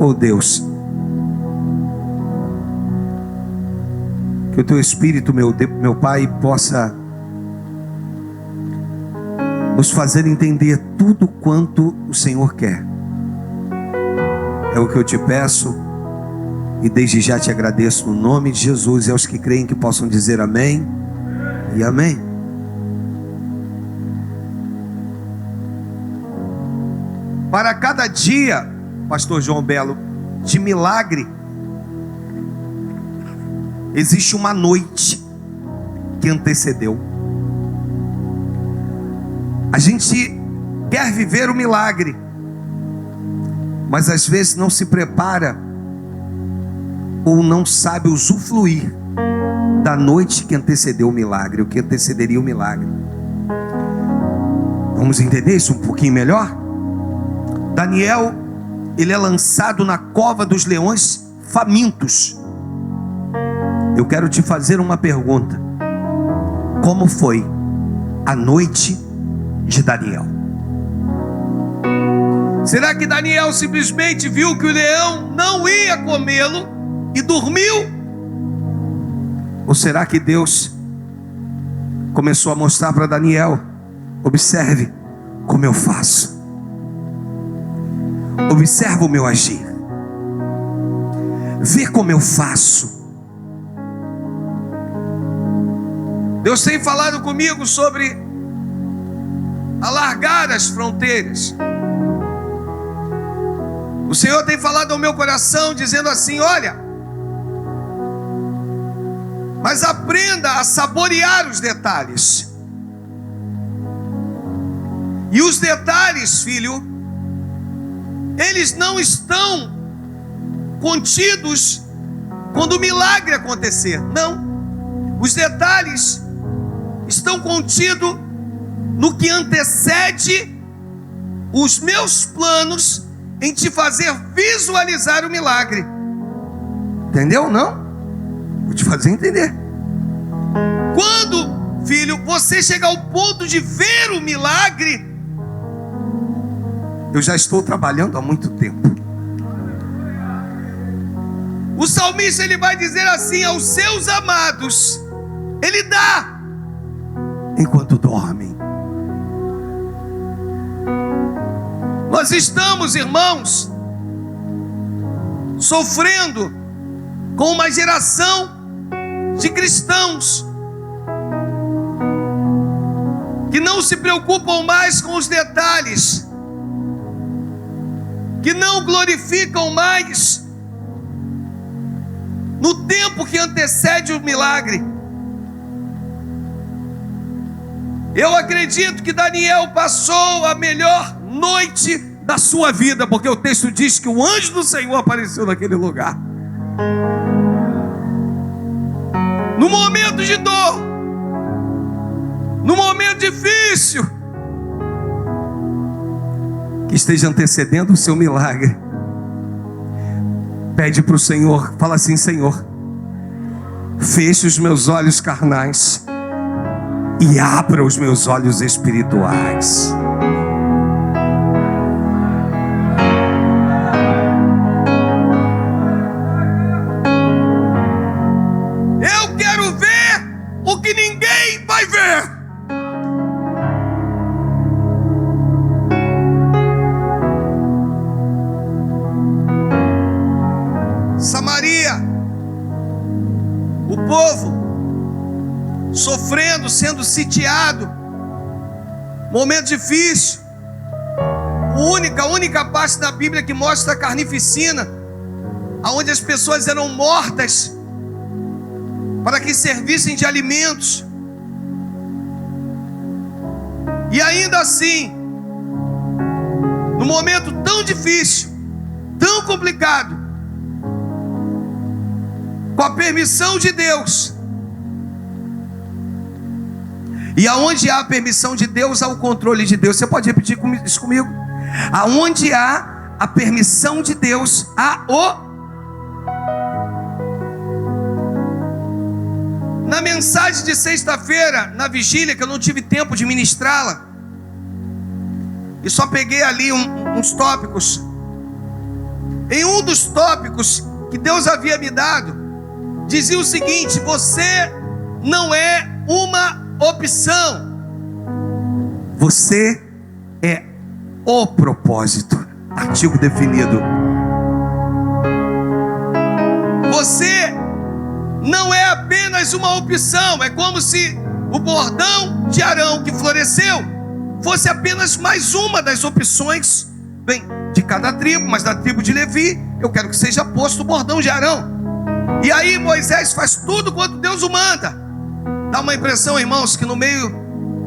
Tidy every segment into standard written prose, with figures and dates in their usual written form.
Oh Deus, que o Teu Espírito, meu Pai, possa nos fazer entender tudo quanto o Senhor quer. É o que eu te peço e desde já te agradeço no nome de Jesus, e aos que creem que possam dizer amém e amém. Para cada dia, pastor João Belo, de milagre, existe uma noite que antecedeu. A gente quer viver o milagre, mas às vezes não se prepara ou não sabe usufruir da noite que antecedeu o milagre, o que antecederia o milagre. Vamos entender isso um pouquinho melhor? Daniel, ele é lançado na cova dos leões famintos. Eu quero te fazer uma pergunta: como foi a noite de Daniel? Será que Daniel simplesmente viu que o leão não ia comê-lo e dormiu? Ou será que Deus começou a mostrar para Daniel: observe como eu faço, observa o meu agir, vê como eu faço. Deus tem falado comigo sobre alargar as fronteiras. O Senhor tem falado ao meu coração dizendo assim: olha, mas aprenda a saborear os detalhes. E os detalhes, filho, eles não estão contidos quando o milagre acontecer. Não. Os detalhes estão contidos no que antecede os meus planos em te fazer visualizar o milagre. Entendeu? Não? Vou te fazer entender. Quando, filho, você chegar ao ponto de ver o milagre, eu já estou trabalhando há muito tempo. O salmista, ele vai dizer assim: aos seus amados ele dá enquanto dormem. Nós estamos, irmãos, sofrendo com uma geração de cristãos que não se preocupam mais com os detalhes, que não glorificam mais no tempo que antecede o milagre. Eu acredito que Daniel passou a melhor noite da sua vida, porque o texto diz que o anjo do Senhor apareceu naquele lugar. No momento de dor, no momento difícil, que esteja antecedendo o seu milagre, pede para o Senhor, fala assim: Senhor, feche os meus olhos carnais e abra os meus olhos espirituais. Eu quero ver o que ninguém vai ver. Samaria, o povo sofrendo, sendo sitiado, momento difícil. A única parte da Bíblia que mostra a carnificina, aonde as pessoas eram mortas para que servissem de alimentos. E ainda assim, no momento tão difícil, tão complicado, com a permissão de Deus. E aonde há a permissão de Deus, há o controle de Deus. Você pode repetir isso comigo? Aonde há a permissão de Deus, há o... Na mensagem de sexta-feira, na vigília, que eu não tive tempo de ministrá-la, e só peguei ali uns tópicos. em um dos tópicos que Deus havia me dado, dizia o seguinte: você não é uma opção, você é o propósito. Artigo definido. Você não é apenas uma opção. É como se o bordão de Arão que floresceu fosse apenas mais uma das opções, bem, de cada tribo, mas da tribo de Levi, eu quero que seja posto o bordão de Arão. E aí Moisés faz tudo quanto Deus o manda. Dá uma impressão, irmãos, que no meio,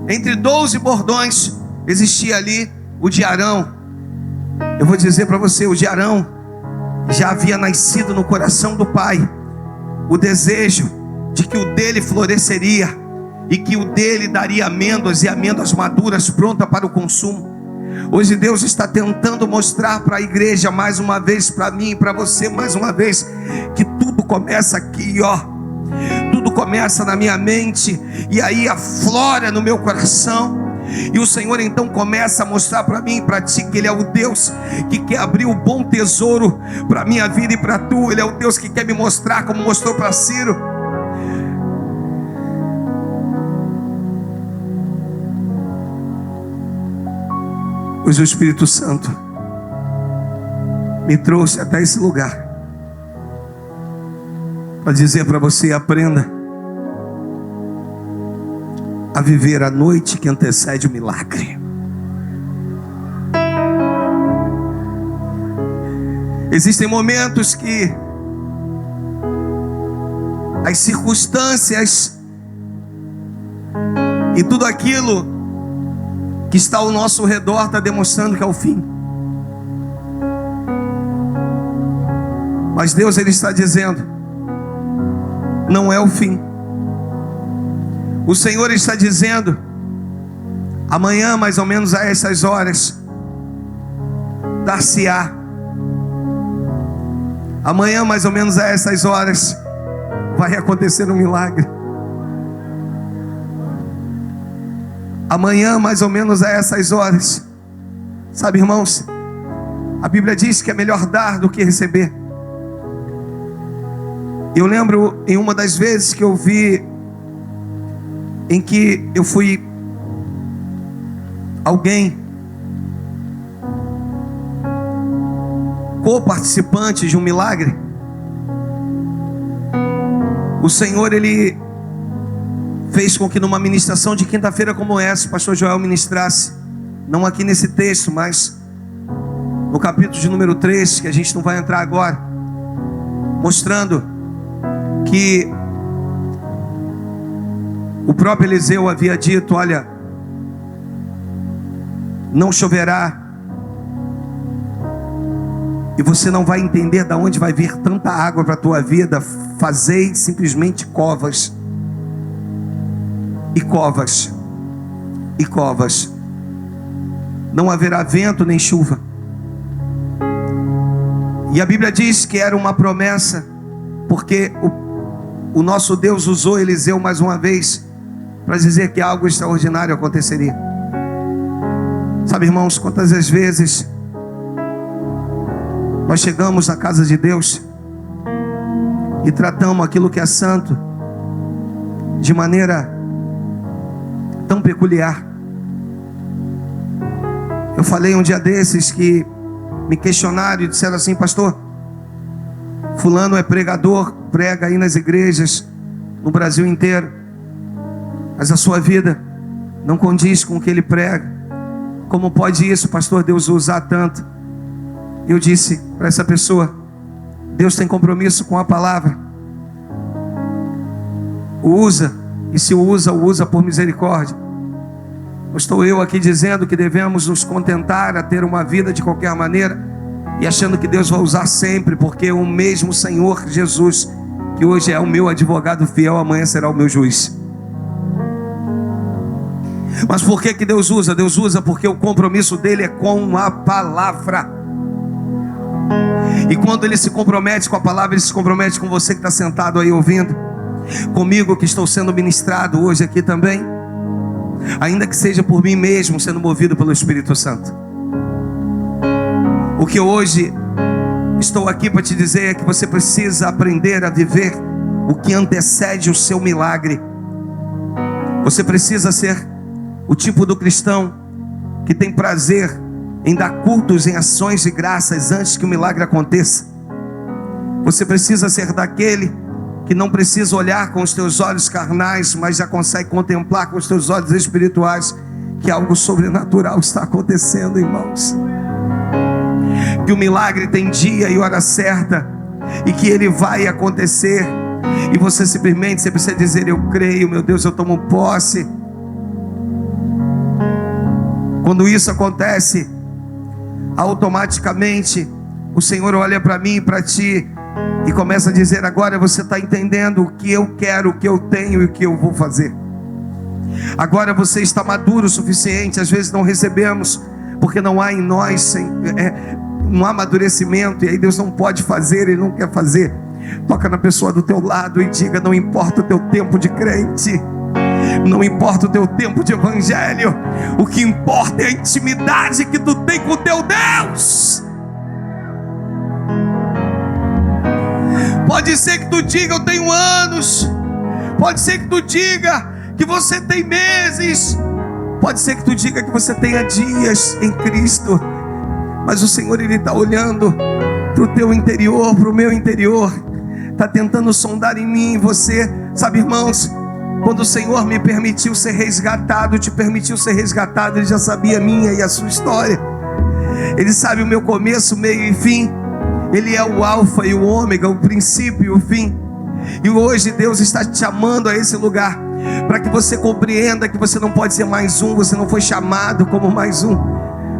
entre 12 bordões, existia ali o de Arão. Eu vou dizer para você, o de Arão já havia nascido no coração do pai o desejo de que o dele floresceria e que o dele daria amêndoas, e amêndoas maduras prontas para o consumo. Hoje Deus está tentando mostrar para a igreja mais uma vez, para mim e para você mais uma vez, que tudo começa aqui, ó. Tudo começa na minha mente e aí aflora no meu coração. E o Senhor então começa a mostrar para mim e para ti que Ele é o Deus que quer abrir o bom tesouro para a minha vida e para tu. Ele é o Deus que quer me mostrar, como mostrou para Ciro. Pois o Espírito Santo me trouxe até esse lugar para dizer para você: aprenda a viver a noite que antecede o milagre. Existem momentos que as circunstâncias e tudo aquilo que está ao nosso redor está demonstrando que é o fim. Mas Deus, Ele está dizendo: não é o fim. O Senhor está dizendo: amanhã, mais ou menos a essas horas, dar-se-á. Amanhã, mais ou menos a essas horas, vai acontecer um milagre. Amanhã, mais ou menos a essas horas, sabe, irmãos, a Bíblia diz que é melhor dar do que receber. Eu lembro em uma das vezes que eu vi, em que eu fui alguém co-participante de um milagre. O Senhor, Ele fez com que numa ministração de quinta-feira como essa, o pastor Joel ministrasse, não aqui nesse texto, mas no capítulo de número 3, que a gente não vai entrar agora, mostrando que o próprio Eliseu havia dito: olha, não choverá, e você não vai entender de onde vai vir tanta água para a tua vida. Fazei simplesmente covas, e covas, e covas. Não haverá vento nem chuva. E a Bíblia diz que era uma promessa, porque o nosso Deus usou Eliseu mais uma vez para dizer que algo extraordinário aconteceria. Sabe, irmãos, quantas as vezes nós chegamos na casa de Deus e tratamos aquilo que é santo de maneira tão peculiar. Eu falei um dia desses que me questionaram e disseram assim: pastor, fulano é pregador, prega aí nas igrejas no Brasil inteiro, mas a sua vida não condiz com o que ele prega. Como pode isso, pastor, Deus usar tanto? Eu disse para essa pessoa: Deus tem compromisso com a palavra. O usa, e se o usa por misericórdia. Não estou eu aqui dizendo que devemos nos contentar a ter uma vida de qualquer maneira e achando que Deus vai usar sempre, porque o mesmo Senhor Jesus, que hoje é o meu advogado fiel, amanhã será o meu juiz. Mas por que Deus usa? Deus usa porque o compromisso dele é com a palavra. E quando ele se compromete com a palavra, ele se compromete com você que está sentado aí ouvindo, comigo que estou sendo ministrado hoje aqui também, ainda que seja por mim mesmo, sendo movido pelo Espírito Santo. O que hoje Estou aqui para te dizer que você precisa aprender a viver o que antecede o seu milagre. Você precisa ser o tipo do cristão que tem prazer em dar cultos, em ações de graças antes que o milagre aconteça. Você precisa ser daquele que não precisa olhar com os teus olhos carnais, mas já consegue contemplar com os teus olhos espirituais que algo sobrenatural está acontecendo, irmãos. Que o milagre tem dia e hora certa, e que ele vai acontecer, e você simplesmente precisa dizer: eu creio, meu Deus, eu tomo posse. Quando isso acontece, automaticamente o Senhor olha para mim e para ti e começa a dizer: agora você está entendendo o que eu quero, o que eu tenho e o que eu vou fazer. Agora você está maduro o suficiente. Às vezes não recebemos porque não há em nós um amadurecimento, e aí Deus não pode fazer, Ele não quer fazer. Toca na pessoa do teu lado e diga: não importa o teu tempo de crente, não importa o teu tempo de evangelho, o que importa é a intimidade que tu tem com o teu Deus. Pode ser que tu diga: eu tenho anos. Pode ser que tu diga que você tem meses. Pode ser que tu diga que você tenha dias em Cristo. Mas o Senhor, Ele está olhando para o teu interior, para o meu interior, está tentando sondar em mim e você. Sabe, irmãos, quando o Senhor me permitiu ser resgatado, te permitiu ser resgatado, Ele já sabia a minha e a sua história. Ele sabe o meu começo, meio e fim. Ele é o alfa e o ômega, o princípio e o fim. E hoje Deus está te chamando a esse lugar, para que você compreenda que você não pode ser mais um. Você não foi chamado como mais um.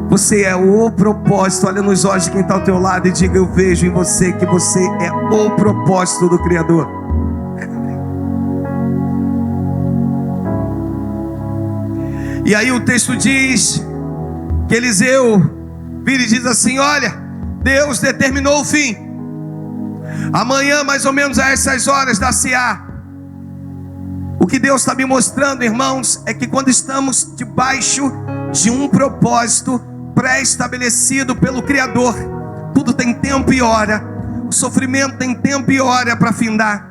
Você é o propósito. Olha nos olhos de quem está ao teu lado e diga: eu vejo em você que você é o propósito do Criador. E aí o texto diz que Eliseu vira e diz assim: olha, Deus determinou o fim. Amanhã, mais ou menos a essas horas, dar-se-á. O que Deus está me mostrando, irmãos, é que quando estamos debaixo de um propósito pré-estabelecido pelo Criador, tudo tem tempo e hora. O sofrimento tem tempo e hora para findar.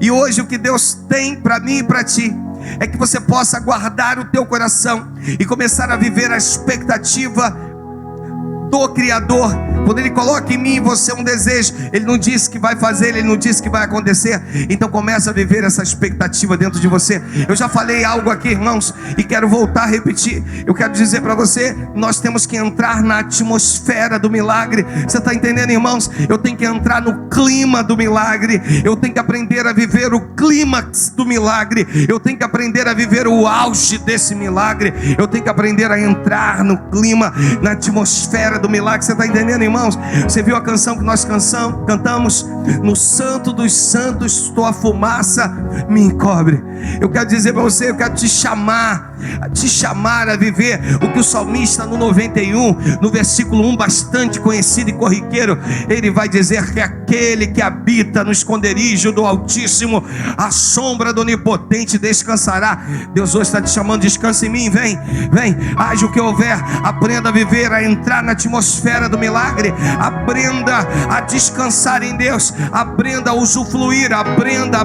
E hoje o que Deus tem para mim e para ti é que você possa guardar o teu coração e começar a viver a expectativa do Criador. Quando Ele coloca em mim e você um desejo, Ele não disse que vai fazer, Ele não disse que vai acontecer. Então começa a viver essa expectativa dentro de você. Eu já falei algo aqui, irmãos, e quero voltar a repetir. Eu quero dizer para você: nós temos que entrar na atmosfera do milagre. Você está entendendo, irmãos? Eu tenho que entrar no clima do milagre. Eu tenho que aprender a viver o clímax do milagre. Eu tenho que aprender a viver o auge desse milagre. Eu tenho que aprender a entrar no clima, na atmosfera do milagre. Você está entendendo, irmãos? Você viu a canção que nós cantamos? No Santo dos Santos, tua fumaça me encobre. Eu quero dizer para você, eu quero te chamar a viver o que o salmista no 91, no versículo 1, bastante conhecido e corriqueiro, ele vai dizer que aquele que habita no esconderijo do Altíssimo, a sombra do Onipotente descansará. Deus hoje está te chamando: descansa em mim, vem, haja o que houver, aprenda a viver, a entrar na atmosfera do milagre, aprenda a descansar em Deus, aprenda a usufruir, aprenda,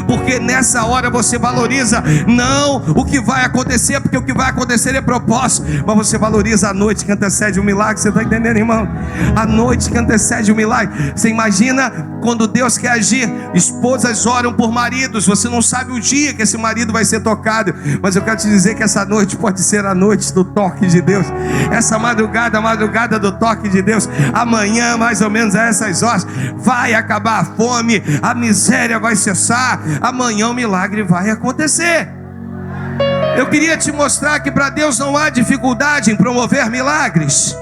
porque nessa hora você valoriza não o que vai acontecer, porque o que vai acontecer é propósito, mas você valoriza a noite que antecede o milagre. Você está entendendo, irmão? A noite que antecede o milagre. Você imagina quando Deus quer agir? Esposas oram por maridos, você não sabe o dia que esse marido vai ser tocado, mas eu quero te dizer que essa noite pode ser a noite do toque de Deus. Essa madrugada, a madrugada do toque de Deus. Amanhã, mais ou menos a essas horas, vai acabar a fome, a miséria vai cessar. Amanhã o milagre vai acontecer. Eu queria te mostrar que para Deus não há dificuldade em promover milagres.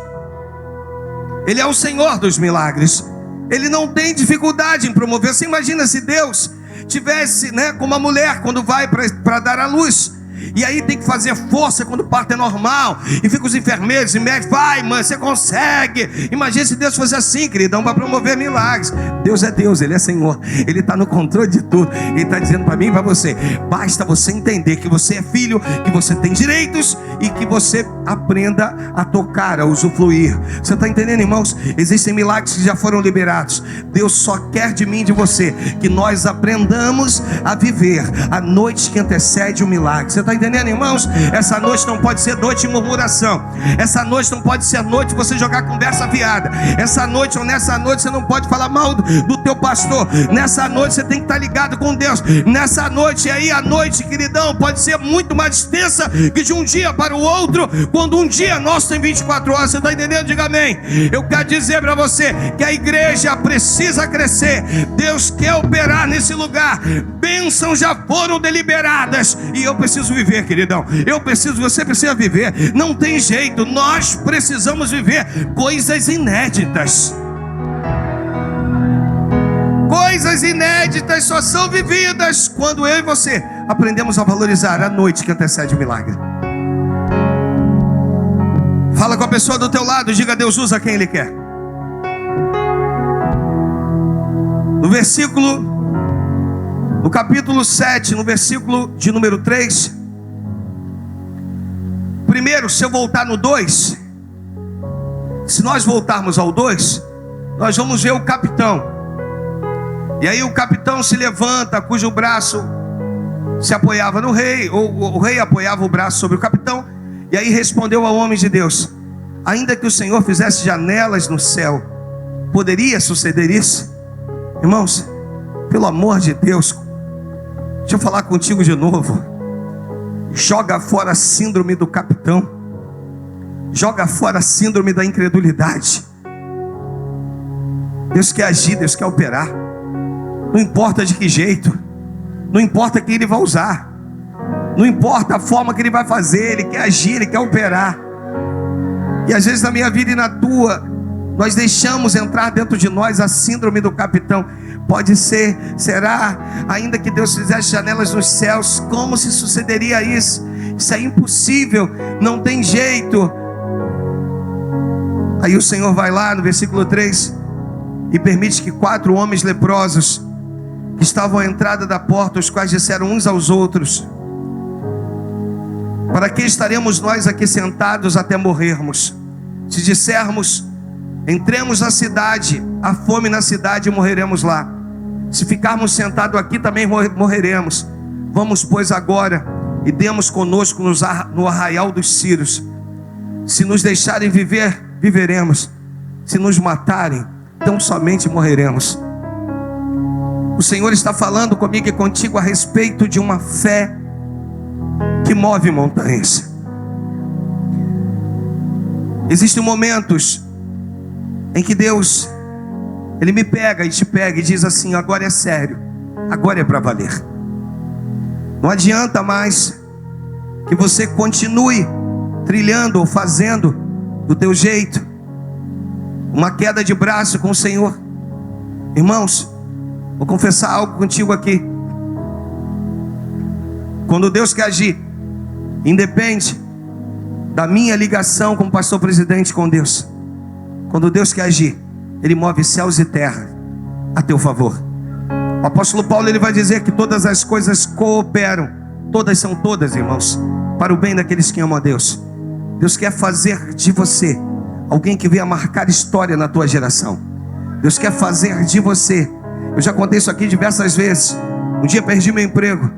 Ele é o Senhor dos milagres. Ele não tem dificuldade em promover. Você imagina se Deus tivesse, como uma mulher quando vai para dar à luz, E aí tem que fazer força quando o parto é normal. E fica os enfermeiros e médicos, vai mãe, você consegue. Imagina se Deus fosse assim, queridão, para promover milagres. Deus é Deus, Ele é Senhor, Ele está no controle de tudo. Ele está dizendo para mim e para você, basta você entender que você é filho, que você tem direitos e que você aprenda a tocar, a usufruir. Você está entendendo, irmãos? Existem milagres que já foram liberados. Deus só quer de mim e de você que nós aprendamos a viver a noite que antecede o milagre. Você está entendendo, irmãos? Essa noite não pode ser noite de murmuração. Essa noite não pode ser noite de você jogar conversa fiada. Essa noite ou nessa noite você não pode falar mal do teu pastor. Nessa noite você tem que estar ligado com Deus. Nessa noite aí, a noite, queridão, pode ser muito mais extensa que de um dia para o outro, quando um dia nosso tem 24 horas. Você está entendendo? Diga amém. Eu quero dizer para você que a igreja precisa crescer. Deus quer operar nesse lugar. Bênçãos já foram deliberadas e eu preciso viver, queridão. Você precisa viver. Não tem jeito. Nós precisamos viver coisas inéditas. Coisas inéditas só são vividas quando eu e você aprendemos a valorizar a noite que antecede o milagre. Fala com a pessoa do teu lado, diga: Deus usa quem Ele quer. No capítulo 7, no versículo de número 3. Primeiro, se eu voltar no 2, se nós voltarmos ao 2, nós vamos ver o capitão. E aí o capitão se levanta, cujo braço se apoiava no rei, ou o rei apoiava o braço sobre o capitão. E aí respondeu ao homem de Deus: ainda que o Senhor fizesse janelas no céu, poderia suceder isso? Irmãos, pelo amor de Deus, deixa eu falar contigo de novo. Joga fora a síndrome do capitão. Joga fora a síndrome da incredulidade. Deus quer agir, Deus quer operar. Não importa de que jeito, não importa quem Ele vai usar, não importa a forma que Ele vai fazer, Ele quer agir, Ele quer operar. E às vezes na minha vida e na tua, nós deixamos entrar dentro de nós a síndrome do capitão. Pode ser, será, ainda que Deus fizesse janelas nos céus, como se sucederia isso? Isso é impossível, não tem jeito. Aí o Senhor vai lá no versículo 3 e permite que 4 homens leprosos que estavam à entrada da porta, os quais disseram uns aos outros: para que estaremos nós aqui sentados até morrermos? Se dissermos, entremos na cidade, há fome na cidade e morreremos lá. Se ficarmos sentados aqui, também morreremos. Vamos, pois, agora e demos conosco no arraial dos Círios. Se nos deixarem viver, viveremos. Se nos matarem, tão somente morreremos. O Senhor está falando comigo e contigo a respeito de uma fé que move montanhas. Existem momentos em que Deus, Ele me pega e te pega e diz assim: agora é sério, agora é para valer. Não adianta mais que você continue trilhando ou fazendo do teu jeito, uma queda de braço com o Senhor. Irmãos, vou confessar algo contigo aqui. Quando Deus quer agir, independe da minha ligação como pastor presidente com Deus. Quando Deus quer agir, Ele move céus e terra a teu favor. O apóstolo Paulo, ele vai dizer que todas as coisas cooperam, todas são todas, irmãos, para o bem daqueles que amam a Deus. Deus quer fazer de você alguém que venha marcar história na tua geração. Deus quer fazer de você, eu já contei isso aqui diversas vezes. Um dia perdi meu emprego,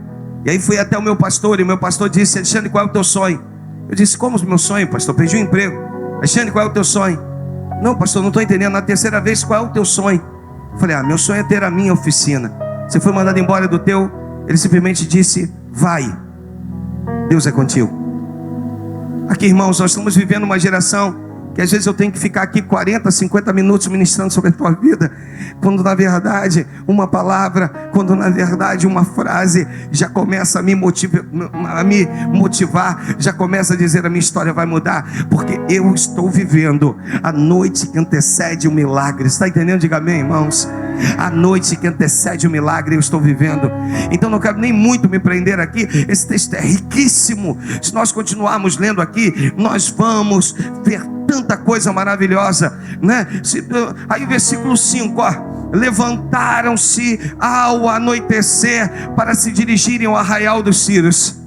e aí fui até o meu pastor, e o meu pastor disse: Alexandre, qual é o teu sonho? Eu disse: como o meu sonho, pastor? Perdi o emprego. Alexandre, qual é o teu sonho? Não, pastor, não estou entendendo. Na terceira vez, qual é o teu sonho? Eu falei: meu sonho é ter a minha oficina. Você foi mandado embora do teu? Ele simplesmente disse: vai, Deus é contigo. Aqui, irmãos, nós estamos vivendo uma geração que às vezes eu tenho que ficar aqui 40, 50 minutos ministrando sobre a tua vida, quando na verdade uma palavra, quando na verdade uma frase já começa a me motivar, já começa a dizer: a minha história vai mudar, porque eu estou vivendo a noite que antecede o milagre. Está entendendo? Diga amém, irmãos. A noite que antecede o milagre eu estou vivendo. Então não quero nem muito me prender aqui. Esse texto é riquíssimo. Se nós continuarmos lendo aqui, nós vamos ver tanta coisa maravilhosa, né? Aí o versículo 5, levantaram-se ao anoitecer para se dirigirem ao arraial dos círios,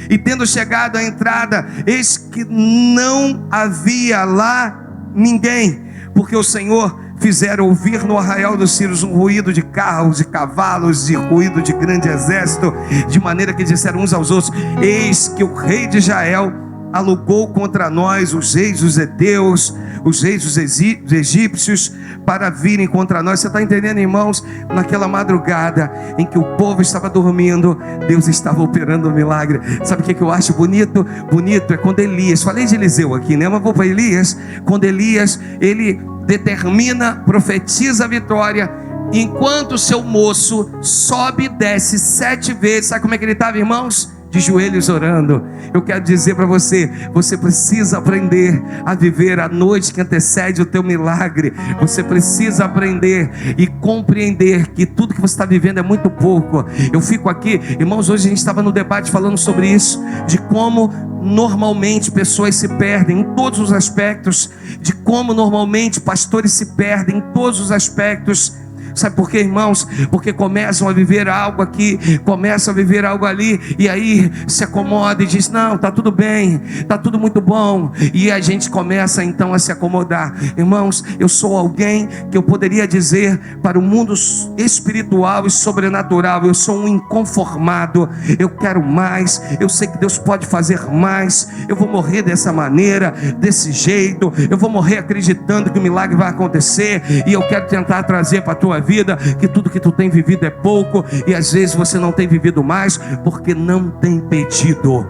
e tendo chegado à entrada, eis que não havia lá ninguém, porque o Senhor fizera ouvir no arraial dos círios um ruído de carros, de cavalos, e ruído de grande exército, de maneira que disseram uns aos outros: eis que o rei de Israel alugou contra nós os reis dos heteus, os reis dos egípcios, para virem contra nós. Você está entendendo, irmãos? Naquela madrugada em que o povo estava dormindo, Deus estava operando um milagre. Sabe o que eu acho bonito? Bonito é quando Elias, falei de Eliseu aqui, né? Mas vou para Elias. Quando Elias, ele determina, profetiza a vitória, enquanto o seu moço sobe e desce 7 vezes. Sabe como é que ele estava, irmãos? De joelhos orando. Eu quero dizer para você, você precisa aprender a viver a noite que antecede o teu milagre. Você precisa aprender e compreender que tudo que você está vivendo é muito pouco. Eu fico aqui, irmãos, hoje a gente estava no debate falando sobre isso, de como normalmente pessoas se perdem em todos os aspectos, de como normalmente pastores se perdem em todos os aspectos. Sabe por quê, irmãos? Porque começam a viver algo aqui, começam a viver algo ali, e aí se acomoda e diz: não, está tudo bem, está tudo muito bom. E a gente começa então a se acomodar. Irmãos, eu sou alguém que eu poderia dizer para o mundo espiritual e sobrenatural: eu sou um inconformado, eu quero mais, eu sei que Deus pode fazer mais, eu vou morrer dessa maneira, desse jeito, eu vou morrer acreditando que o milagre vai acontecer. E eu quero tentar trazer para a tua vida que tudo que tu tem vivido é pouco, e às vezes você não tem vivido mais porque não tem pedido,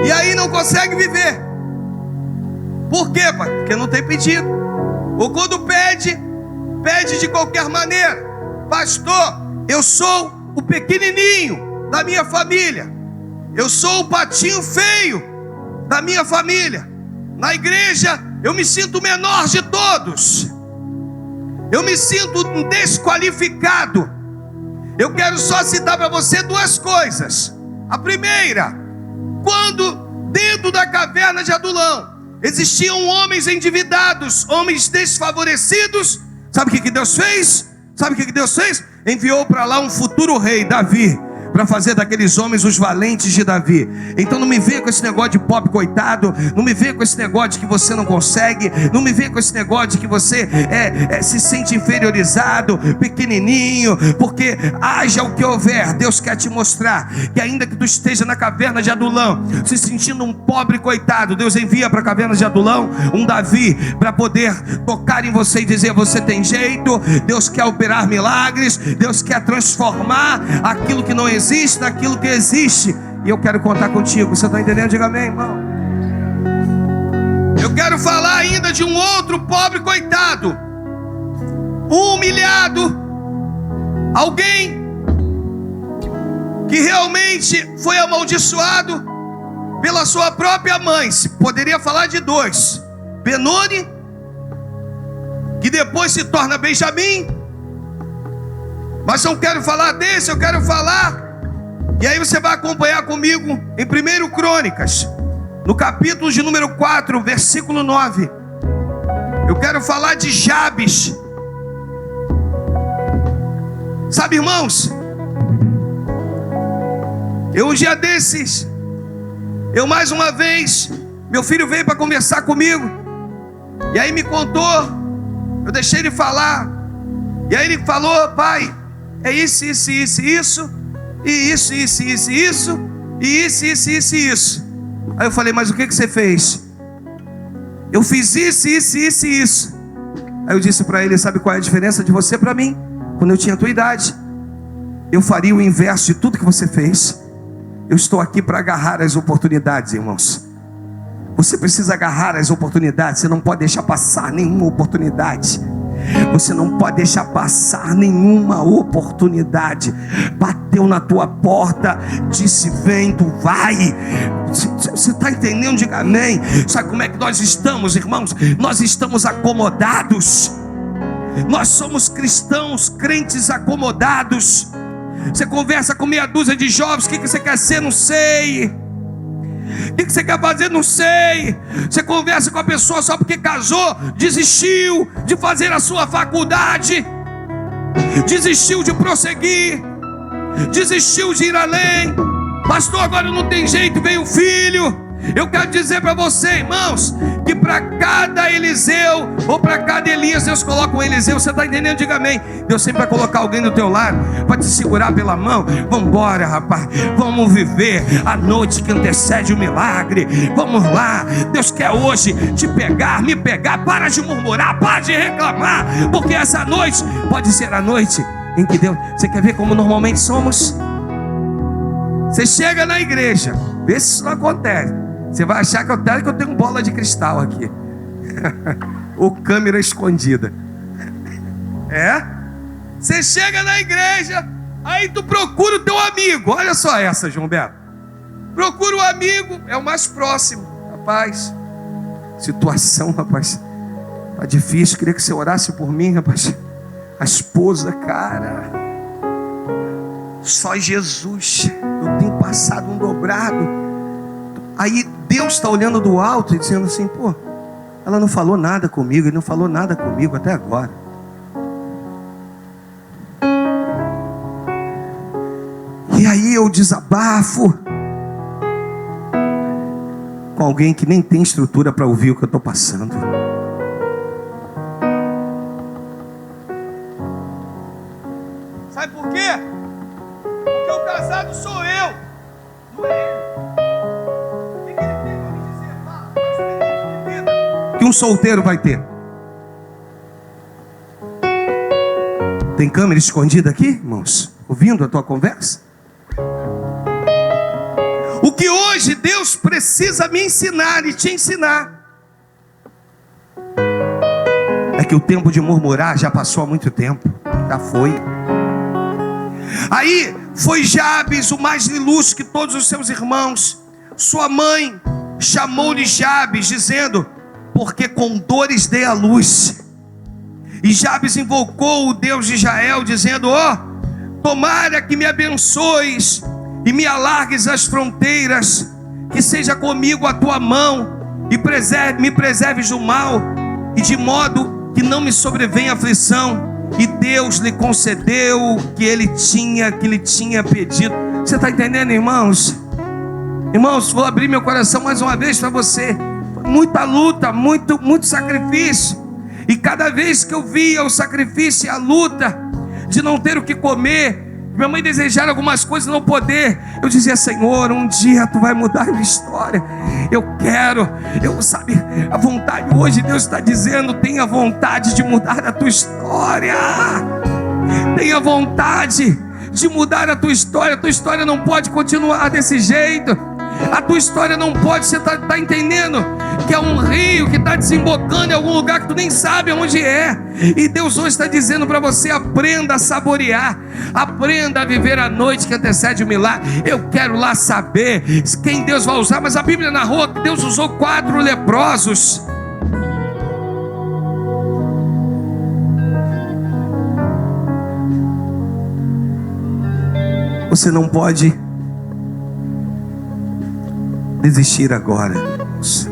e aí não consegue viver. Por quê, pai? Porque não tem pedido. Ou quando pede de qualquer maneira. Pastor, eu sou o pequenininho da minha família, eu sou o patinho feio da minha família, na igreja eu me sinto o menor de todos, eu me sinto desqualificado. Eu quero só citar para você 2 coisas. A primeira, quando dentro da caverna de Adulão existiam homens endividados, homens desfavorecidos, sabe o que Deus fez? Sabe o que Deus fez? Enviou para lá um futuro rei, Davi, para fazer daqueles homens os valentes de Davi. Então não me venha com esse negócio de pobre coitado, não me venha com esse negócio de que você não consegue, não me venha com esse negócio de que você se sente inferiorizado, pequenininho, porque haja o que houver, Deus quer te mostrar que ainda que tu esteja na caverna de Adulão, se sentindo um pobre coitado, Deus envia para a caverna de Adulão um Davi, para poder tocar em você e dizer: você tem jeito. Deus quer operar milagres, Deus quer transformar aquilo que não existe naquilo que existe. E eu quero contar contigo. Você está entendendo? Diga amém, irmão. Eu quero falar ainda de um outro pobre coitado, um humilhado, alguém que realmente foi amaldiçoado pela sua própria mãe. Se poderia falar de 2: Benoni, que depois se torna Benjamim. Mas eu quero falar desse, eu quero falar, e aí você vai acompanhar comigo em 1 Crônicas, no capítulo de número 4, versículo 9. Eu quero falar de Jabes. Sabe, irmãos, um dia desses, mais uma vez, meu filho veio para conversar comigo, e aí me contou, eu deixei ele falar, e aí ele falou: pai, é isso, isso, isso, isso, e isso, isso, isso, isso, e isso, isso, isso, isso. Aí eu falei: mas o que você fez? Eu fiz isso, isso, isso, isso. Aí eu disse para ele: sabe qual é a diferença de você para mim? Quando eu tinha a tua idade, eu faria o inverso de tudo que você fez. Eu estou aqui para agarrar as oportunidades, irmãos. Você precisa agarrar as oportunidades. Você não pode deixar passar nenhuma oportunidade. Você não pode deixar passar nenhuma oportunidade. Bateu na tua porta, disse vem, tu vai. Você está entendendo? Diga amém. Sabe como é que nós estamos, irmãos? Nós estamos acomodados. Nós somos cristãos, crentes acomodados. Você conversa com meia dúzia de jovens. O que você quer ser? Não sei. O que você quer fazer? Não sei. Você conversa com a pessoa só porque casou, desistiu de fazer a sua faculdade, desistiu de prosseguir, desistiu de ir além. Pastor, agora não tem jeito, veio o filho. Eu quero dizer para você, irmãos, que para cada Eliseu ou para cada Elias, Deus coloca um Eliseu. Você está entendendo? Diga amém. Deus sempre vai colocar alguém do teu lado para te segurar pela mão. Vamos embora, rapaz. Vamos viver a noite que antecede o milagre. Vamos lá. Deus quer hoje te pegar, me pegar. Para de murmurar, para de reclamar, porque essa noite pode ser a noite em que Deus... Você quer ver como normalmente somos? Você chega na igreja, vê se isso não acontece. Você vai achar que eu tenho bola de cristal aqui. Ou câmera escondida. Você chega na igreja, aí tu procura o teu amigo. Olha só essa, João Beto. Procura o amigo, é o mais próximo. Rapaz, situação, rapaz, tá difícil, queria que você orasse por mim, rapaz. A esposa, cara, só Jesus, eu tenho passado um dobrado. Aí Deus está olhando do alto e dizendo assim: pô, ela não falou nada comigo, ele não falou nada comigo até agora. E aí eu desabafo com alguém que nem tem estrutura para ouvir o que eu estou passando. Sabe por quê? Porque o casado sou eu, não é ele. Que um solteiro vai ter. Tem câmera escondida aqui, irmãos? Ouvindo a tua conversa? O que hoje Deus precisa me ensinar e te ensinar é que o tempo de murmurar já passou há muito tempo. Já foi. Aí foi Jabes, o mais ilustre que todos os seus irmãos. Sua mãe chamou-lhe Jabes, dizendo: porque com dores dei a luz. E Jabes invocou o Deus de Israel, dizendo: tomara que me abençoes e me alargues as fronteiras, que seja comigo a tua mão e me preserves do mal, e de modo que não me sobrevenha aflição. E Deus lhe concedeu o que lhe tinha pedido. Você está entendendo, irmãos? Irmãos, vou abrir meu coração mais uma vez para você. Muita luta, muito sacrifício. E cada vez que eu via o sacrifício e a luta de não ter o que comer, minha mãe desejar algumas coisas e não poder, eu dizia: Senhor, um dia tu vai mudar a minha história. Sabe, a vontade hoje Deus está dizendo: tenha vontade de mudar a tua história. Tenha vontade de mudar a tua história não pode continuar desse jeito. A tua história não pode, você está entendendo? Que é um rio que está desembocando em algum lugar que tu nem sabe onde é. E Deus hoje está dizendo para você: aprenda a saborear, aprenda a viver a noite que antecede o milagre. Eu quero lá saber quem Deus vai usar, mas a Bíblia narrou que Deus usou 4 leprosos. Você não pode desistir agora, irmãos.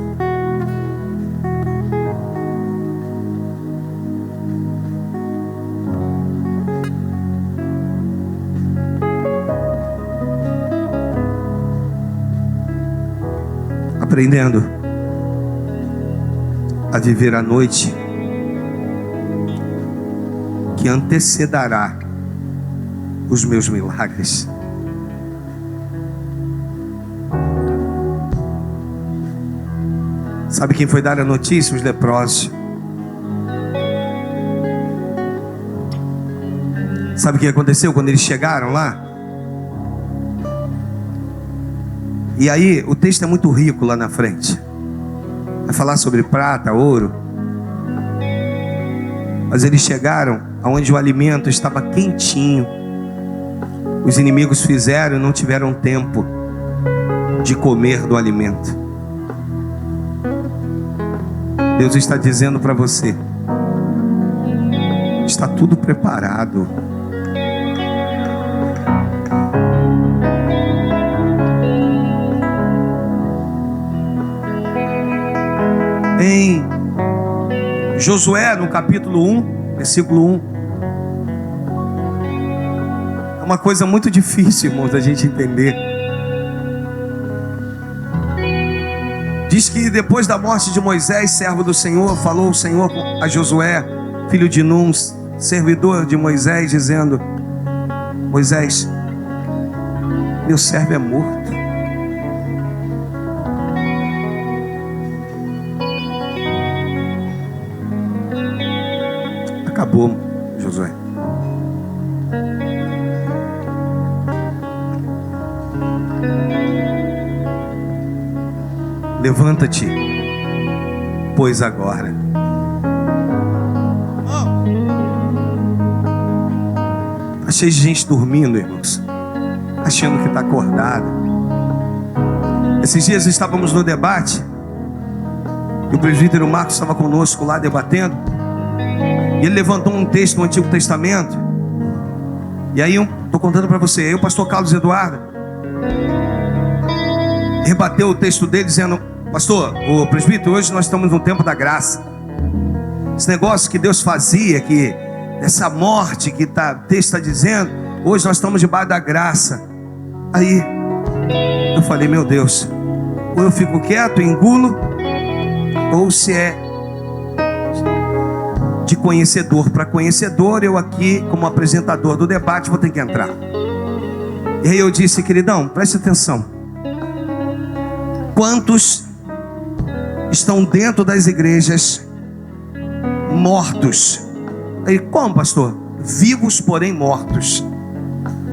Aprendendo a viver a noite que antecedará os meus milagres. Sabe quem foi dar a notícia? Os leprosos. Sabe o que aconteceu quando eles chegaram lá? E aí, o texto é muito rico lá na frente. vai falar sobre prata, ouro. Mas eles chegaram aonde o alimento estava quentinho. Os inimigos fizeram e não tiveram tempo de comer do alimento. Deus está dizendo para você: está tudo preparado. Em Josué, no capítulo 1, versículo 1. É uma coisa muito difícil, irmãos, da gente entender. Diz que depois da morte de Moisés, servo do Senhor, falou o Senhor a Josué, filho de Num, servidor de Moisés, dizendo: Moisés, meu servo é morto. Acabou, Josué. Levanta-te, pois agora. Está cheio de gente dormindo, irmãos, achando que está acordado. Esses dias estávamos no debate e o presbítero Marcos estava conosco lá debatendo. E ele levantou um texto do Antigo Testamento. E aí estou contando para você. Aí o pastor Carlos Eduardo rebateu o texto dele dizendo: pastor, o presbítero, hoje nós estamos no tempo da graça. Esse negócio que Deus fazia, que essa morte que o texto está dizendo, hoje nós estamos debaixo da graça. Aí eu falei: meu Deus, ou eu fico quieto, engulo, ou se é de conhecedor para conhecedor, eu aqui como apresentador do debate vou ter que entrar. E aí eu disse: queridão, preste atenção. Quantos estão dentro das igrejas mortos? Aí, como, pastor? Vivos, porém mortos.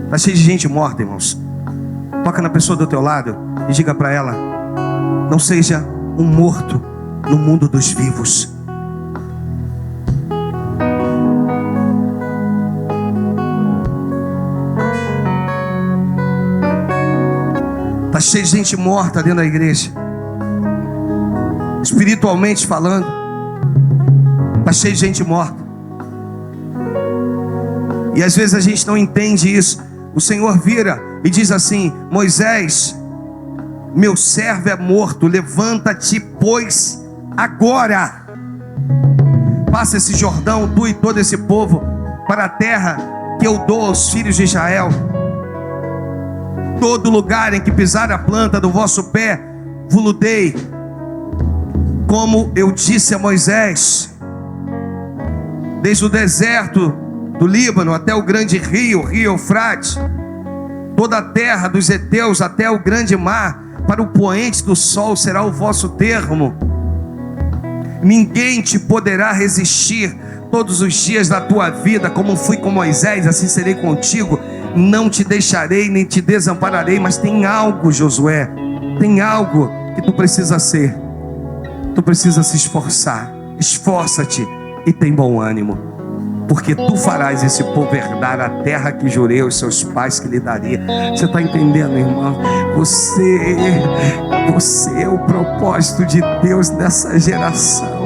Está cheio de gente morta, irmãos. Toca na pessoa do teu lado e diga para ela: não seja um morto no mundo dos vivos. Está cheio de gente morta dentro da igreja, espiritualmente falando. Está cheio de gente morta. E às vezes a gente não entende isso. O Senhor vira e diz assim: Moisés, meu servo é morto, levanta-te, pois agora. Passa esse Jordão, tu e todo esse povo, para a terra que eu dou aos filhos de Israel. Todo lugar em que pisar a planta do vosso pé, vos dei, como eu disse a Moisés. Desde o deserto do Líbano até o grande rio, rio Eufrates, toda a terra dos heteus até o grande mar, para o poente do sol será o vosso termo. Ninguém te poderá resistir todos os dias da tua vida. Como fui com Moisés, assim serei contigo. Não te deixarei nem te desampararei. Mas tem algo, Josué, tem algo que tu precisa ser. Tu precisa se esforçar. Esforça-te e tem bom ânimo, porque tu farás esse povo herdar a terra que jurei aos seus pais que lhe daria. Você está entendendo, irmão? Você é o propósito de Deus nessa geração.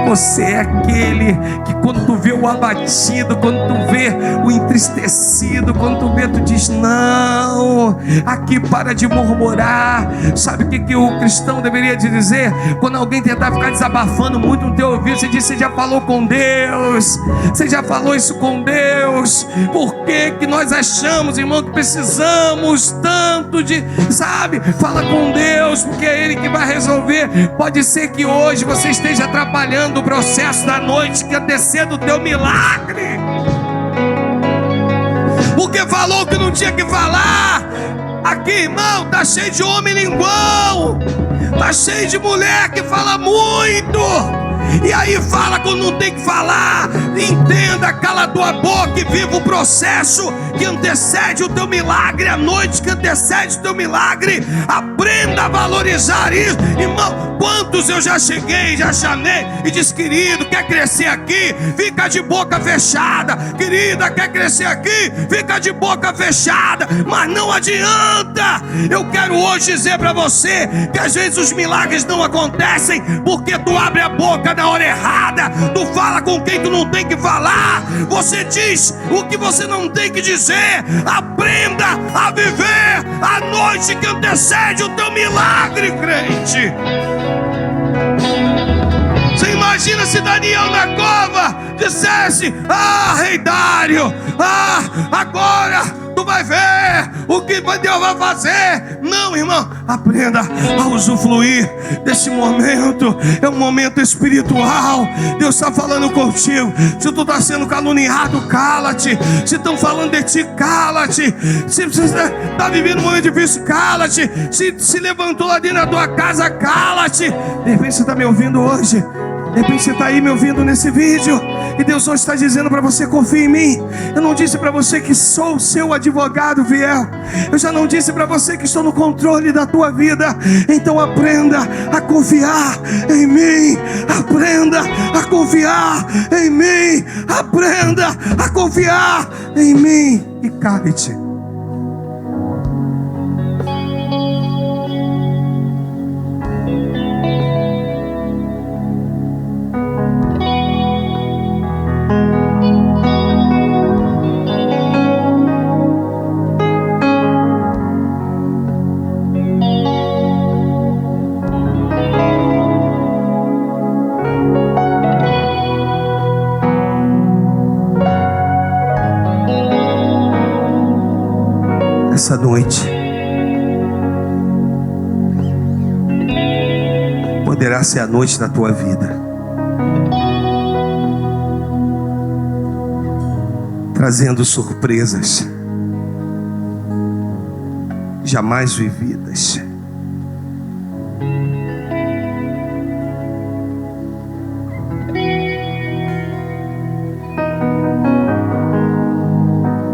Você é aquele que quando tu vê o abatido, quando tu vê o entristecido, quando tu vê, tu diz: não, aqui para de murmurar. Sabe o que o cristão deveria dizer? Quando alguém tentar ficar desabafando muito no teu ouvido, você diz: você já falou com Deus? Você já falou isso com Deus? Por que nós achamos, irmão, que precisamos tanto de, sabe, fala com Deus, porque é Ele que vai resolver. Pode ser que hoje você esteja atrapalhando o processo da noite que antecede o teu milagre, porque falou que não tinha que falar. Aqui, irmão, tá cheio de homem linguão, tá cheio de mulher que fala muito, E aí fala quando não tem que falar. Entenda, cala a tua boca e viva o processo que antecede o teu milagre, a noite que antecede o teu milagre. Aprenda a valorizar isso. Irmão, quantos eu já cheguei, já chamei e disse: querido, quer crescer aqui? Fica de boca fechada. Querida, quer crescer aqui? Fica de boca fechada. Mas não adianta. Eu quero hoje dizer para você que às vezes os milagres não acontecem porque tu abre a boca na hora errada. Tu fala com quem tu não tem que falar. Você diz o que você não tem que dizer. Aprenda a viver a noite que antecede o teu milagre, crente. Você imagina se Daniel na cova dissesse: ah, rei Dário, agora tu vai ver o que Deus vai fazer. Não, irmão, aprenda a usufruir desse momento. É um momento espiritual. Deus está falando contigo. Se tu está sendo caluniado, cala-te. Se estão falando de ti, cala-te. Se você está vivendo um momento difícil, cala-te. Se levantou lá dentro da tua casa, cala-te. De repente você está me ouvindo hoje. De repente você está aí me ouvindo nesse vídeo, e Deus hoje está dizendo para você: confia em mim. Eu não disse para você que sou o seu advogado fiel. Eu já não disse para você que estou no controle da tua vida. Então aprenda a confiar em mim. Aprenda a confiar em mim. Aprenda a confiar em mim. E cale-te. Essa noite poderá ser a noite da tua vida, trazendo surpresas jamais vividas.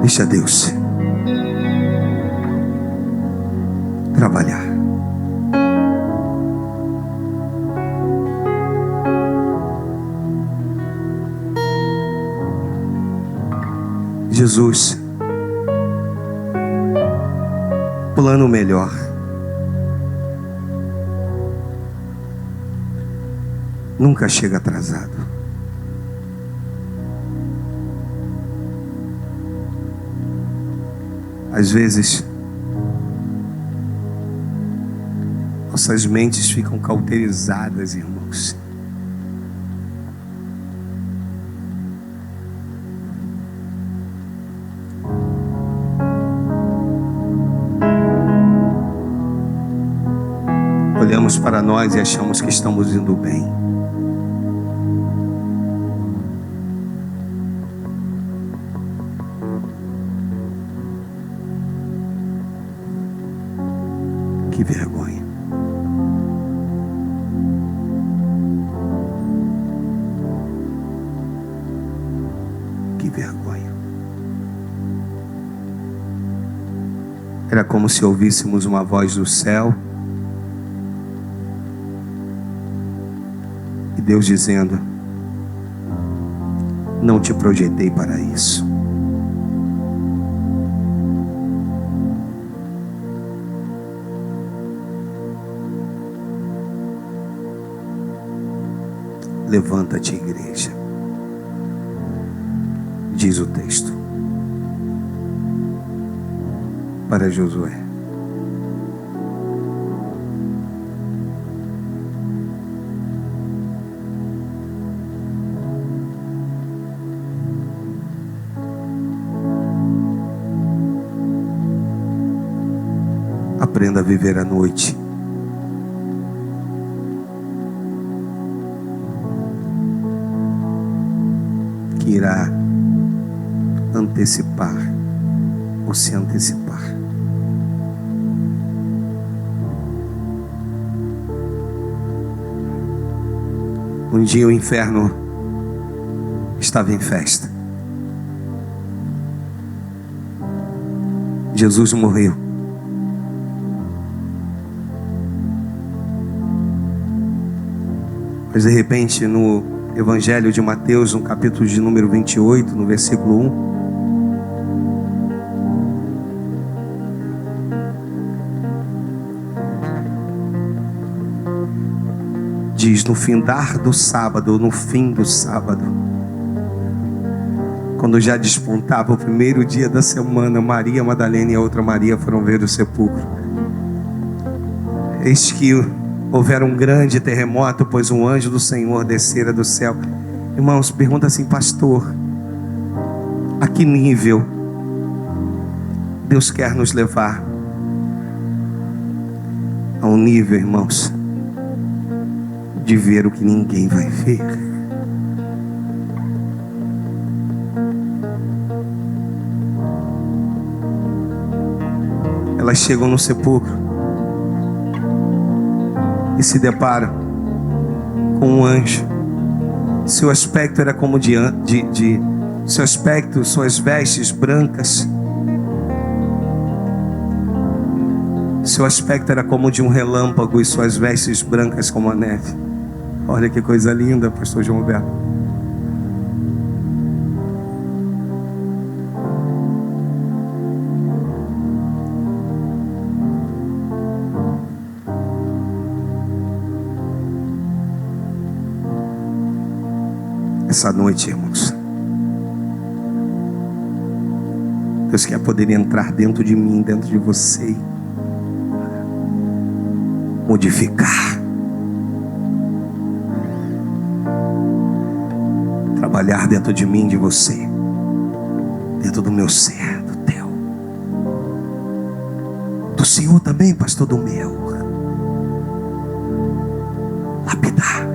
Deixa Deus trabalhar. Jesus, plano melhor. Nunca chega atrasado. Às vezes nossas mentes ficam cauterizadas, irmãos. Olhamos para nós e achamos que estamos indo bem. Que vergonha. Que vergonha. Era como se ouvíssemos uma voz do céu e Deus dizendo: não te projetei para isso. Levanta-te, igreja, diz o texto para Josué. Aprenda a viver a noite. Que irá antecipar ou se antecipar. Um dia o inferno estava em festa. Jesus morreu. Mas de repente, no Evangelho de Mateus, no capítulo de número 28, no versículo 1, diz: no findar do sábado, no fim do sábado, quando já despontava o primeiro dia da semana, Maria Madalena e a outra Maria foram ver o sepulcro. Eis que houvera um grande terremoto, pois um anjo do Senhor descera do céu. Irmãos, pergunta assim: pastor, a que nível Deus quer nos levar? A um nível, irmãos, de ver o que ninguém vai ver. Elas chegam no sepulcro e se deparam com um anjo. Seu aspecto era como seu aspecto, suas vestes brancas. Seu aspecto era como de um relâmpago e suas vestes brancas como a neve. Olha que coisa linda, pastor João Alberto. Essa noite, irmãos, Deus quer poder entrar dentro de mim, dentro de você, modificar, trabalhar dentro de mim, de você, dentro do meu ser, do teu, do Senhor também, pastor, do meu, lapidar.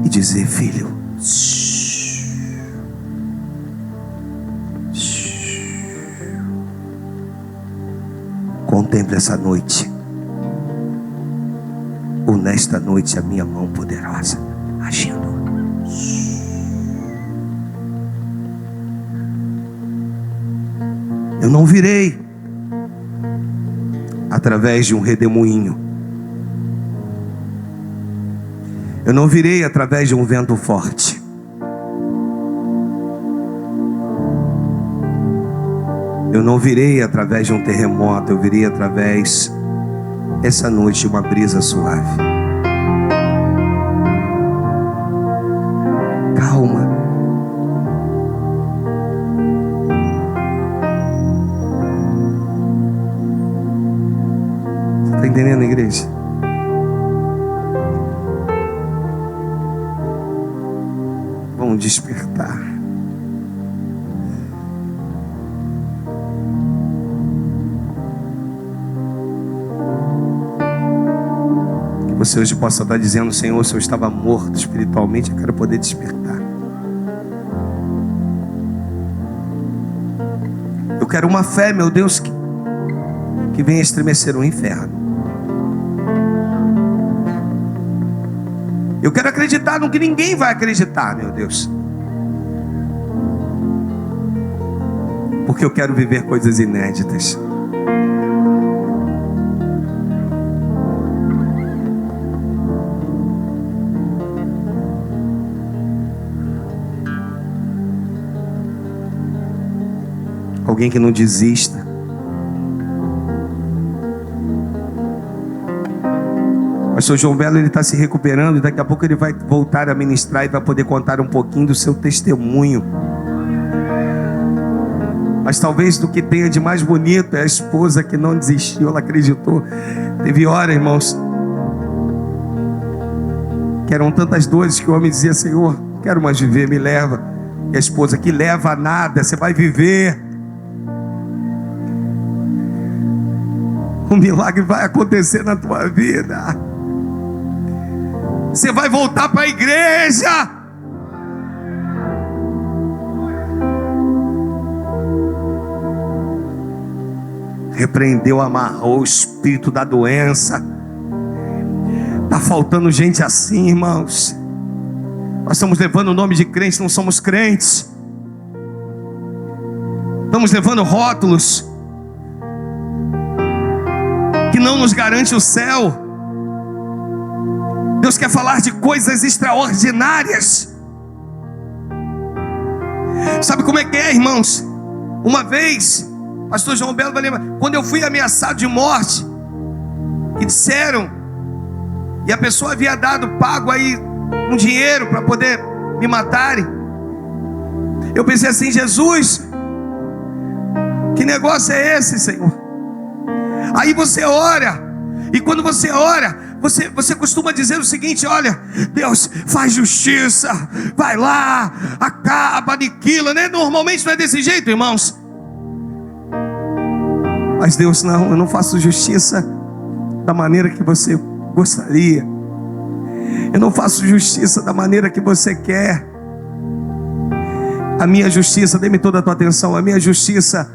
E dizer: filho, contemple essa noite, ou nesta noite a minha mão poderosa agindo. Eu não virei através de um redemoinho. Eu não virei através de um vento forte. Eu não virei através de um terremoto. Eu virei através, essa noite, de uma brisa suave. Calma. Você está entendendo, igreja? Despertar. Que você hoje possa estar dizendo: Senhor, se eu estava morto espiritualmente, eu quero poder despertar. Eu quero uma fé, meu Deus, que venha estremecer o inferno. Eu quero acreditar no que ninguém vai acreditar, meu Deus. Porque eu quero viver coisas inéditas. Alguém que não desista. Pastor João Belo, ele está se recuperando e daqui a pouco ele vai voltar a ministrar e vai poder contar um pouquinho do seu testemunho. Mas talvez do que tenha de mais bonito é a esposa que não desistiu, ela acreditou. Teve hora, irmãos, que eram tantas dores que o homem dizia: Senhor, não quero mais viver, me leva. E a esposa: que leva a nada, você vai viver. Um milagre vai acontecer na tua vida. Você vai voltar para a igreja. repreendeu, amarrou o espírito da doença. Está faltando gente assim, irmãos. Nós estamos levando o nome de crentes, não somos crentes. Estamos levando rótulos que não nos garante o céu. Deus quer falar de coisas extraordinárias. Sabe como é que é, irmãos? Uma vez, pastor João Belo vai lembrar, quando eu fui ameaçado de morte, e disseram, e a pessoa havia pago aí um dinheiro para poder me matarem. Eu pensei assim: Jesus, que negócio é esse, Senhor? Aí você ora, e quando você ora, você costuma dizer o seguinte: olha, Deus faz justiça, vai lá, acaba, aniquila, né? Normalmente não é desse jeito, irmãos. Mas Deus não, eu não faço justiça da maneira que você gostaria. Eu não faço justiça da maneira que você quer. A minha justiça, dê-me toda a tua atenção, a minha justiça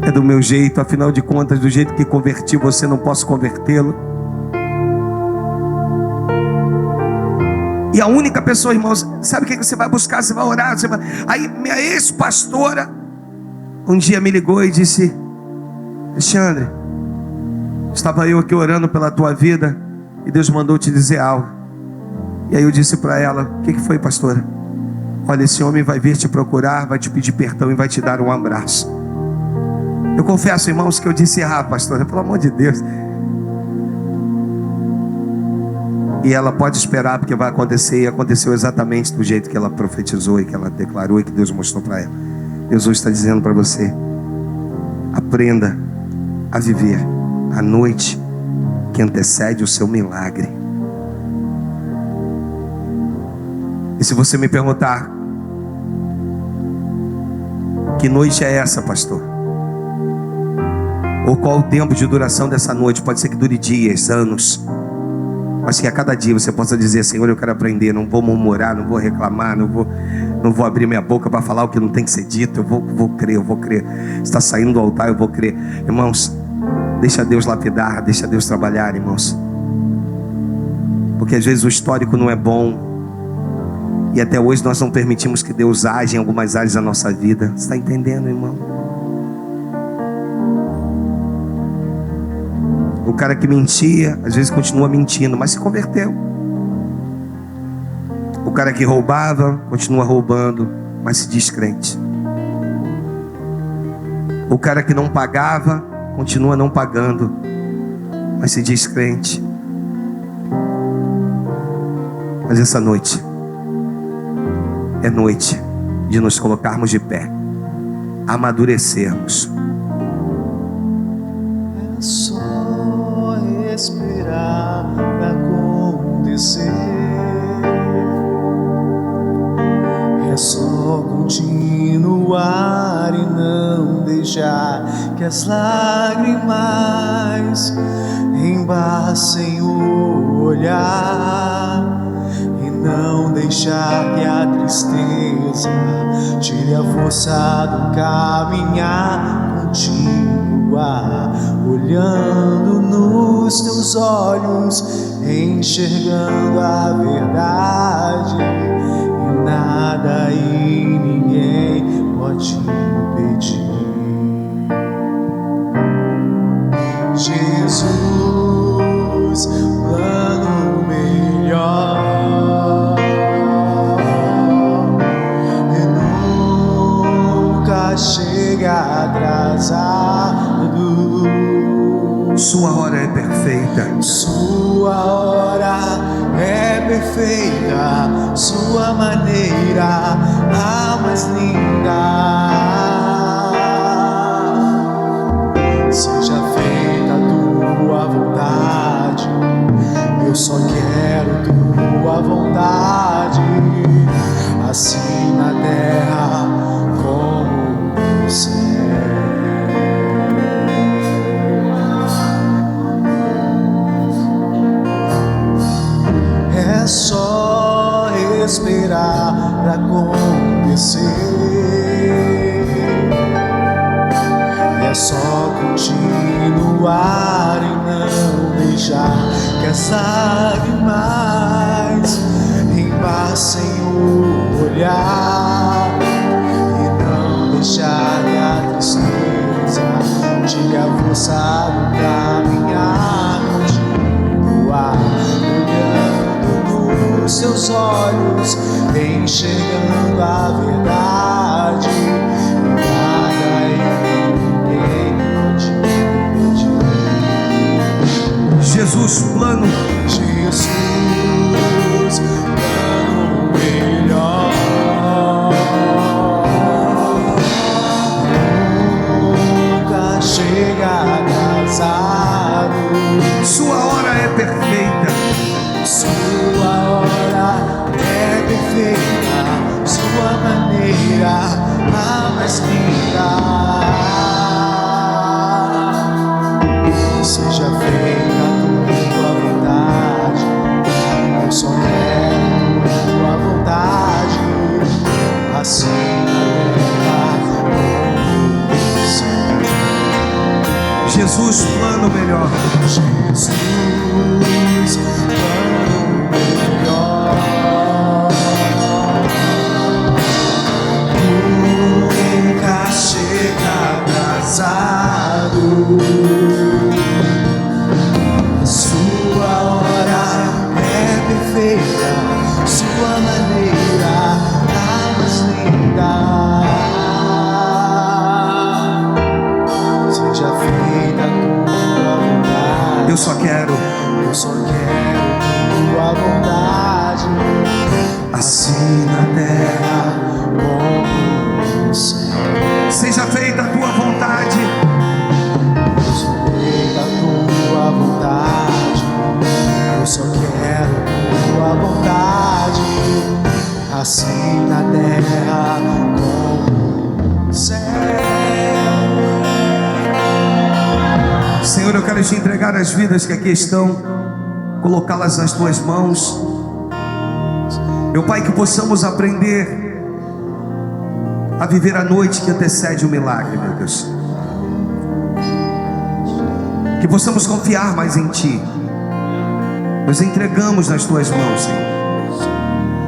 é do meu jeito, afinal de contas, do jeito que converti você, não posso convertê-lo. E a única pessoa, irmãos, sabe o que você vai buscar? Você vai orar, você vai... Aí minha ex-pastora um dia me ligou e disse: Alexandre, estava eu aqui orando pela tua vida e Deus mandou te dizer algo. E aí eu disse para ela: o que foi, pastora? Olha, esse homem vai vir te procurar, vai te pedir perdão e vai te dar um abraço. Eu confesso, irmãos, que eu disse: pastora, pelo amor de Deus. E ela pode esperar, porque vai acontecer. E aconteceu exatamente do jeito que ela profetizou e que ela declarou e que Deus mostrou para ela. Deus hoje está dizendo para você: aprenda a viver a noite que antecede o seu milagre. E se você me perguntar: que noite é essa, pastor? Ou qual o tempo de duração dessa noite? Pode ser que dure dias, anos, mas que a cada dia você possa dizer: Senhor, eu quero aprender, não vou murmurar, não vou reclamar, não vou abrir minha boca para falar o que não tem que ser dito. Eu vou crer. Está saindo do altar, eu vou crer. Irmãos, deixa Deus lapidar, deixa Deus trabalhar, irmãos. Porque às vezes o histórico não é bom, e até hoje nós não permitimos que Deus age em algumas áreas da nossa vida. Você está entendendo, irmão? O cara que mentia, às vezes continua mentindo, mas se converteu. O cara que roubava, continua roubando, mas se diz crente. O cara que não pagava, continua não pagando, mas se diz crente. Mas essa noite é noite de nos colocarmos de pé, amadurecermos. É só esperar pra acontecer. É só continuar e não deixar que as lágrimas embaçem o olhar. Não deixar que a tristeza tire a força do caminhar. Continuar olhando nos teus olhos, enxergando a verdade. E nada e ninguém pode impedir. Jesus, plano melhor. Chega atrasado. Sua hora é perfeita. Sua hora é perfeita. Sua maneira a mais linda. Seja feita a tua vontade. Eu só quero tua vontade. Assim na terra como no céu. É só esperar pra acontecer. É só continuar e não deixar que as lágrimas embaçem o olhar, e não deixar que a tristeza tire a força do caminhar. Continuar olhando nos seus olhos, enxergando a verdade. Jesus, plano. Jesus, plano melhor. Nunca chega atrasado. Sua hora é perfeita. Sua hora é perfeita. Sua maneira a mais linda. Seja feita a tua vontade, eu só quero tua vontade, assim na terra. Jesus, plano melhor. Jesus, plano melhor. Nunca chega atrasado. Sua hora é perfeita, sua maneira a mais linda. Seja feita a tua vontade. Eu só quero tua vontade, assim na terra como no céu. Seja feita a tua vontade. Tua vontade, eu só quero tua vontade, assim na terra como no céu. Senhor, eu quero te entregar as vidas que aqui estão, colocá-las nas tuas mãos. Meu Pai, que possamos aprender a viver a noite que antecede o milagre, meu Deus. Que possamos confiar mais em Ti. Nos entregamos nas Tuas mãos, Senhor.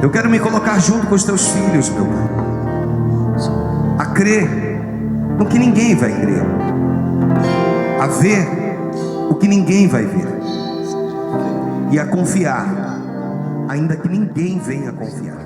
Eu quero me colocar junto com os Teus filhos, meu Pai, a crer no que ninguém vai crer, a ver o que ninguém vai ver, e a confiar, ainda que ninguém venha confiar.